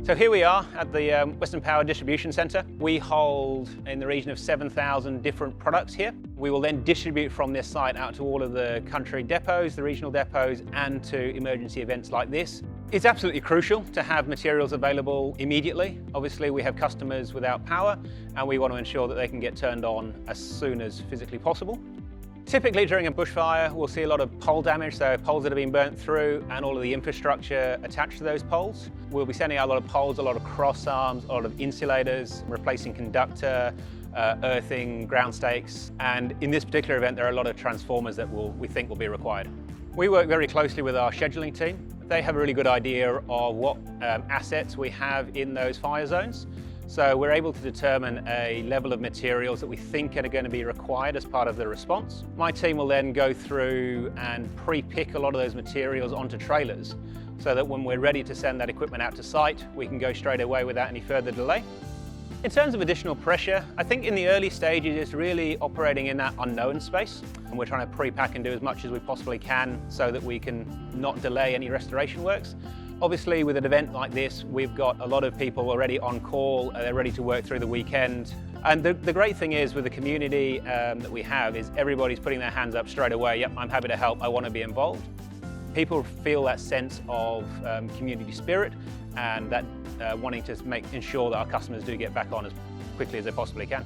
So here we are at the Western Power Distribution Centre. We hold in the region of 7,000 different products here. We will then distribute from this site out to all of the country depots, the regional depots, and to emergency events like this. It's absolutely crucial to have materials available immediately. Obviously, we have customers without power, and we want to ensure that they can get turned on as soon as physically possible. Typically during a bushfire, we'll see a lot of pole damage, so poles that have been burnt through and all of the infrastructure attached to those poles. We'll be sending out a lot of poles, a lot of cross arms, a lot of insulators, replacing conductor, earthing, ground stakes, and in this particular event there are a lot of transformers that we think will be required. We work very closely with our scheduling team. They have a really good idea of what assets we have in those fire zones. So we're able to determine a level of materials that we think are going to be required as part of the response. My team will then go through and pre-pick a lot of those materials onto trailers so that when we're ready to send that equipment out to site, we can go straight away without any further delay. In terms of additional pressure, I think in the early stages it's really operating in that unknown space, and we're trying to pre-pack and do as much as we possibly can so that we can not delay any restoration works. Obviously, with an event like this, we've got a lot of people already on call, they're ready to work through the weekend. And the great thing is with the community that we have is everybody's putting their hands up straight away. Yep, I'm happy to help, I want to be involved. People feel that sense of community spirit and that wanting to ensure that our customers do get back on as quickly as they possibly can.